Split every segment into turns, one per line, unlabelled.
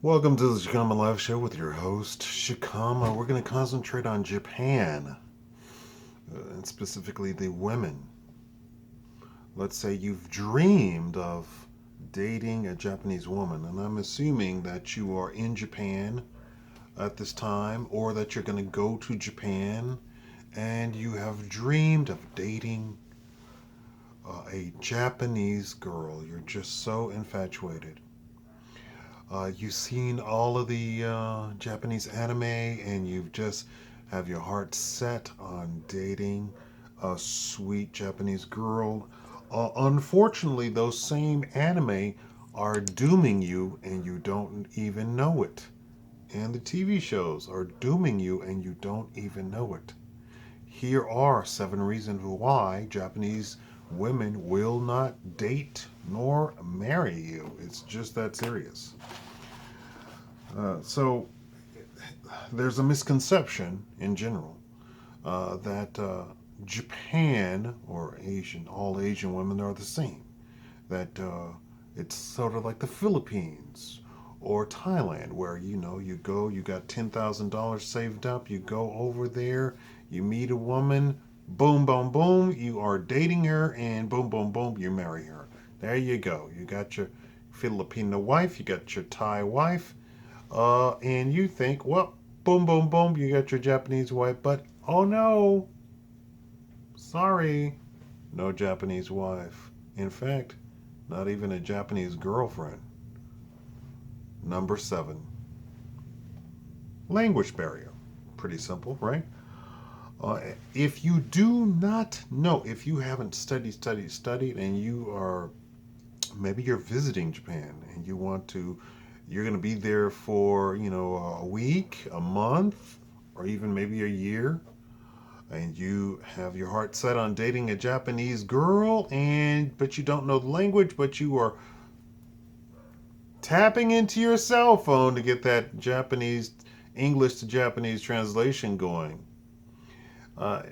Welcome to the Shikama Live Show with your host, Shikama. We're going to concentrate on Japan, and specifically the women. Let's say you've dreamed of dating a Japanese woman, and I'm assuming that you are in Japan at this time, or that you're going to go to Japan, and you have dreamed of dating a Japanese girl. You're just so infatuated. You've seen all of the Japanese anime, and you've just have your heart set on dating a sweet Japanese girl. Unfortunately, those same anime are dooming you, and you don't even know it. And the TV shows are dooming you, and you don't even know it. Here are 7 reasons why Japanese women will not date nor marry you. It's just that serious. So there's a misconception in general that Japan or Asian, all Asian women are the same. That it's sort of like the Philippines or Thailand, where you go, you got $10,000 saved up, you go over there, you meet a woman, boom, boom, boom, you are dating her, and boom, boom, boom, you marry her. There you go. You got your Filipino wife, you got your Thai wife, and you think, well, boom, boom, boom, you got your Japanese wife, but oh no, sorry, no Japanese wife. In fact, not even a Japanese girlfriend. Number 7, language barrier. Pretty simple, right? If you do not know, if you haven't studied, and you are, maybe you're visiting Japan and you're going to be there for, a week, a month, or even maybe a year, and you have your heart set on dating a Japanese girl, but you don't know the language, but you are tapping into your cell phone to get that Japanese English to Japanese translation going.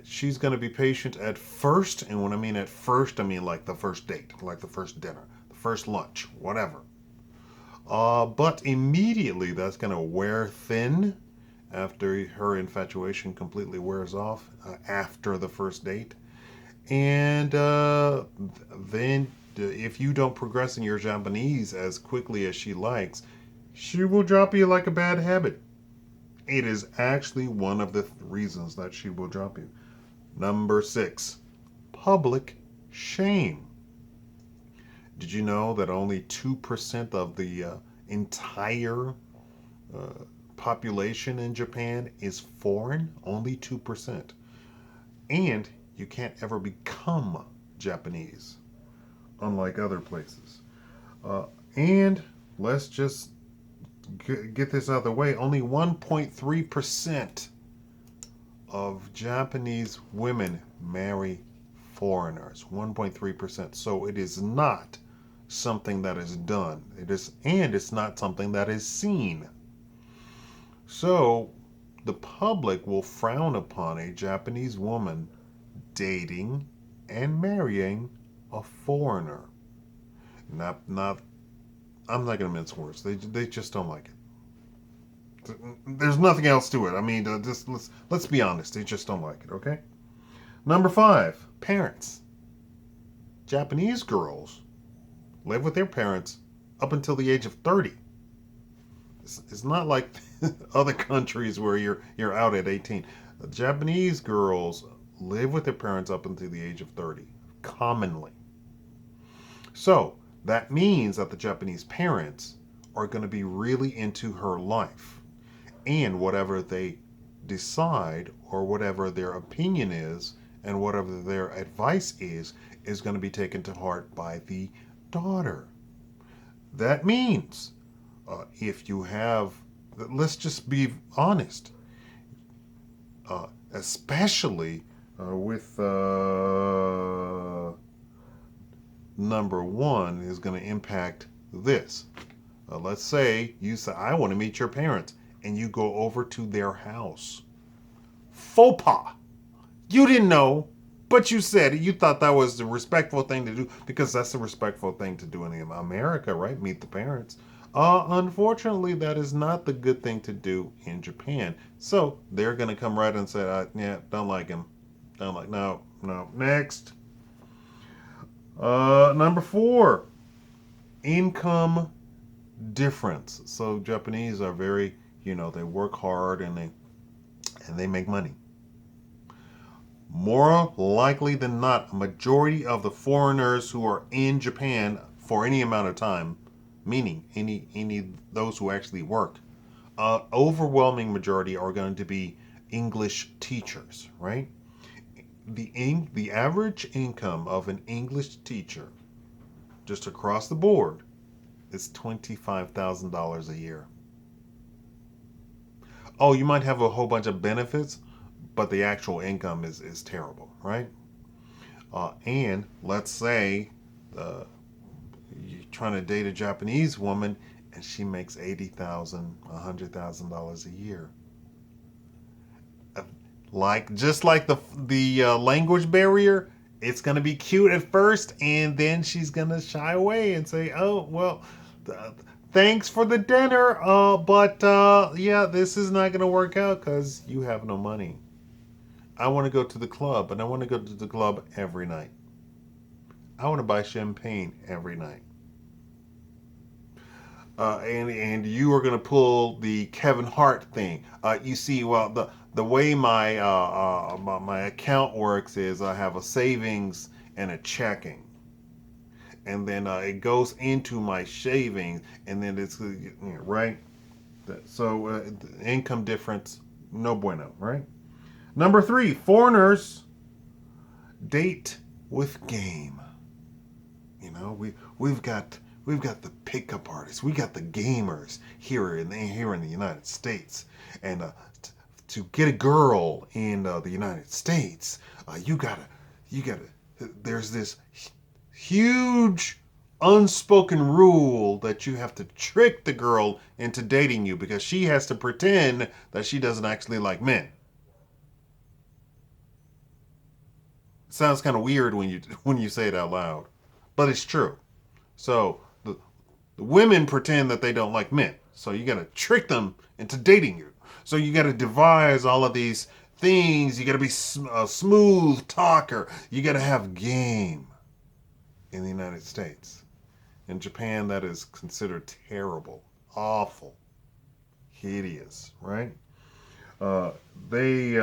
She's going to be patient at first, and when I mean at first, I mean like the first date, like the first dinner, the first lunch, whatever. But immediately that's going to wear thin after her infatuation completely wears off after the first date. And then, if you don't progress in your Japanese as quickly as she likes, she will drop you like a bad habit. It is actually one of the reasons that she will drop you. Number 6, public shame. Did you know that only 2% of the entire uh, population in Japan is foreign? Only 2%. And you can't ever become Japanese, unlike other places. Uh, and let's just get this out of the way. Only 1.3% of Japanese women marry foreigners. 1.3%. So it is not something that is done. It's not something that is seen. So the public will frown upon a Japanese woman dating and marrying a foreigner. Not I'm not going to mince words. They just don't like it. There's nothing else to it. I mean, just let's be honest. They just don't like it. Okay. Number 5, parents. Japanese girls live with their parents up until the age of 30. It's not like other countries where you're out at 18. Japanese girls live with their parents up until the age of 30, commonly. So that means that the Japanese parents are going to be really into her life, and whatever they decide or whatever their opinion is and whatever their advice is going to be taken to heart by the daughter. That means if you have, let's just be honest, especially with number 1 is going to impact this. Let's say you say, I want to meet your parents, and you go over to their house. Faux pas. You didn't know, but you said it. You thought that was the respectful thing to do because that's the respectful thing to do in America, right? Meet the parents. Unfortunately, that is not the good thing to do in Japan. So they're going to come right and say, yeah, don't like him. Don't like, no, no. Next. Number four, income difference. So Japanese are very, they work hard and they make money. More likely than not, a majority of the foreigners who are in Japan for any amount of time, meaning any those who actually work, overwhelming majority are going to be English teachers, right? The average income of an English teacher, just across the board, is $25,000 a year. Oh, you might have a whole bunch of benefits, but the actual income is terrible, right? And let's say uh, you're trying to date a Japanese woman and she makes $80,000, $100,000 a year. Like just like the language barrier, it's gonna be cute at first, and then she's gonna shy away and say, "Oh well, th- thanks for the dinner, but yeah, this is not gonna work out because you have no money. I want to go to the club, and I want to go to the club every night. I want to buy champagne every night." And you are going to pull the Kevin Hart thing. You see, well, the way my account works is I have a savings and a checking, and then it goes into my savings, and then it's right. So income difference, no bueno, right? Number three, foreigners date with game. We've got the pickup artists, we got the gamers here in the United States, and to get a girl in the United States, you gotta. There's this huge unspoken rule that you have to trick the girl into dating you because she has to pretend that she doesn't actually like men. It sounds kind of weird when you say it out loud, but it's true. So the women pretend that they don't like men. So you got to trick them into dating you. So you got to devise all of these things. You got to be a smooth talker. You got to have game in the United States. In Japan, that is considered terrible, awful, hideous, right? Uh, they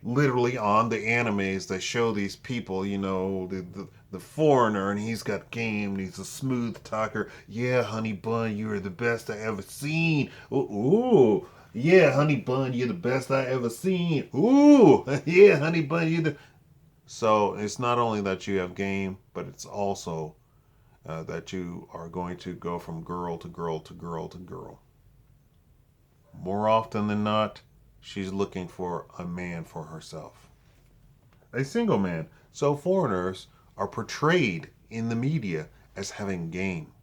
literally on the animes they show these people, the foreigner, and he's got game, and he's a smooth talker. Yeah, honey bun, you are the best I ever seen. Ooh, yeah, honey bun, you're the best I ever seen. Ooh, yeah, honey bun, you the. So it's not only that you have game, but it's also that you are going to go from girl to girl to girl to girl. More often than not, she's looking for a man for herself, a single man. So foreigners are portrayed in the media as having game,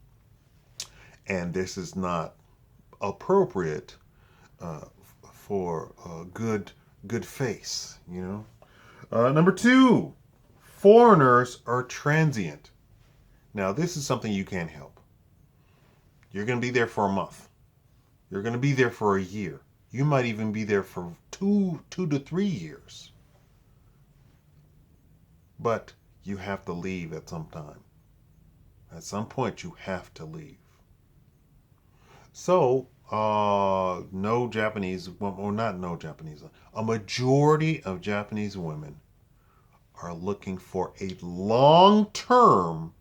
and this is not appropriate for good face. Number two, foreigners are transient. Now this is something you can't help. You're going to be there for a month. You're going to be there for a year. You might even be there for two to 3 years. But you have to leave at some time. At some point, you have to leave. So, no Japanese, well, not no Japanese, a majority of Japanese women are looking for a long term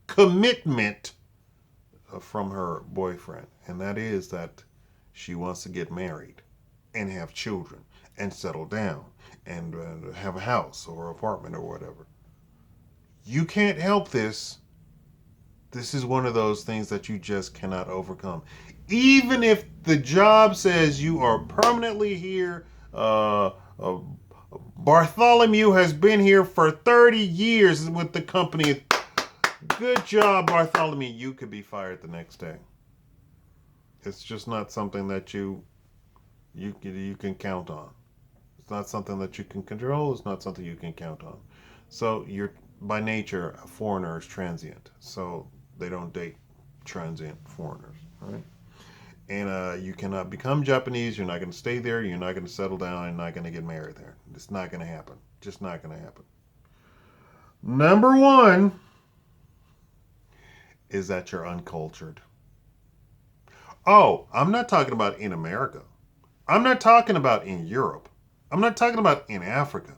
commitment from her boyfriend. And that is that she wants to get married and have children and settle down and have a house or apartment or whatever. You can't help this. This is one of those things that you just cannot overcome. Even if the job says you are permanently here, uh, Bartholomew has been here for 30 years with the company. Good job, Bartholomew. You could be fired the next day. It's just not something that you can count on. It's not something that you can control. It's not something you can count on. So you're by nature a foreigner is transient. So they don't date transient foreigners, right? And you cannot become Japanese. You're not going to stay there. You're not going to settle down. You're not going to get married there. It's not going to happen. Just not going to happen. Number one is that you're uncultured. Oh, I'm not talking about in America. I'm not talking about in Europe. I'm not talking about in Africa.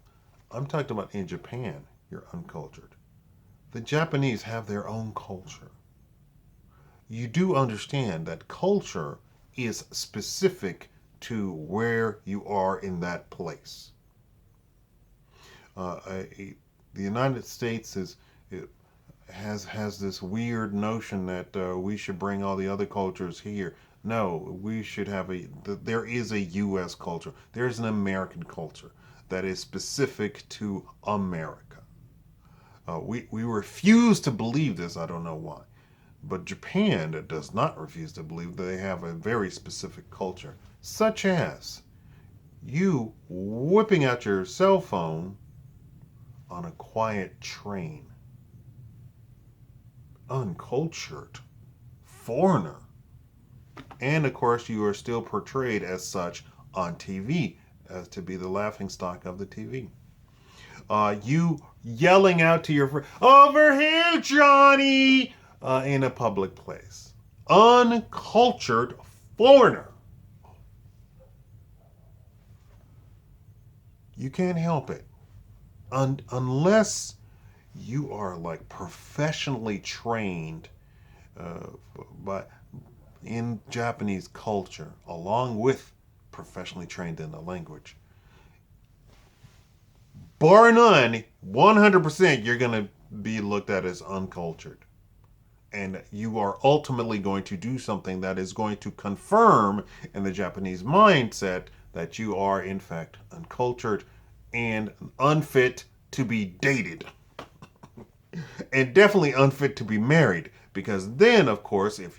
I'm talking about in Japan. You're uncultured. The Japanese have their own culture. You do understand that culture is specific to where you are in that place. The United States has this weird notion that we should bring all the other cultures here. No, we should have there is a U.S. culture. There's an American culture that is specific to America. We refuse to believe this. I don't know why. But Japan does not refuse to believe that they have a very specific culture, such as you whipping out your cell phone on a quiet train. Uncultured. Foreigner. And of course, you are still portrayed as such on TV, as to be the laughingstock of the TV. You yelling out to your friend, "Over here, Johnny!" In a public place. Uncultured foreigner. You can't help it. Unless you are like professionally trained by in Japanese culture, along with professionally trained in the language. Bar none, 100% you're going to be looked at as uncultured. And you are ultimately going to do something that is going to confirm in the Japanese mindset that you are, in fact, uncultured and unfit to be dated. And definitely unfit to be married. Because then, of course, if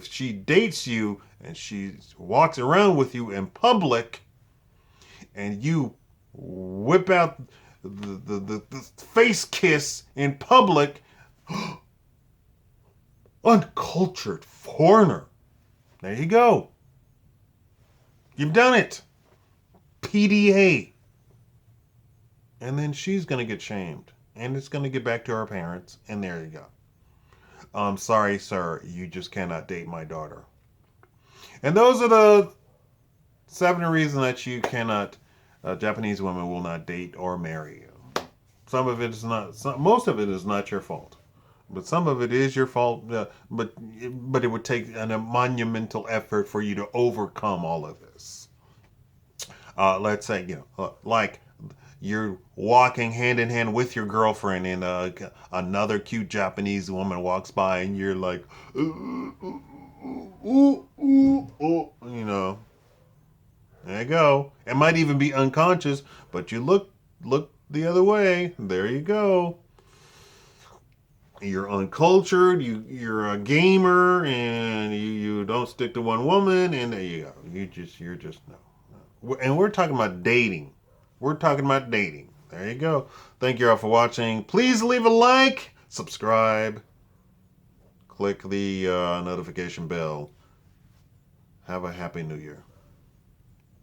she dates you and she walks around with you in public and you whip out the face kiss in public, uncultured foreigner. There you go. You've done it. PDA. And then she's going to get shamed. And it's going to get back to her parents. And there you go. I'm sorry, sir. You just cannot date my daughter. And those are the 7 reasons that you cannot, Japanese women will not date or marry you. Some of it is not, most of it is not your fault. But some of it is your fault, but it would take a monumental effort for you to overcome all of this. Let's say, like you're walking hand in hand with your girlfriend and another cute Japanese woman walks by and you're like, ooh, ooh, ooh, ooh, there you go. It might even be unconscious, but you look the other way. There you go. You're uncultured, you're a gamer, and you don't stick to one woman, and there you go. You're just no. And we're talking about dating. We're talking about dating. There you go. Thank you all for watching. Please leave a like, subscribe, click the notification bell. Have a happy new year.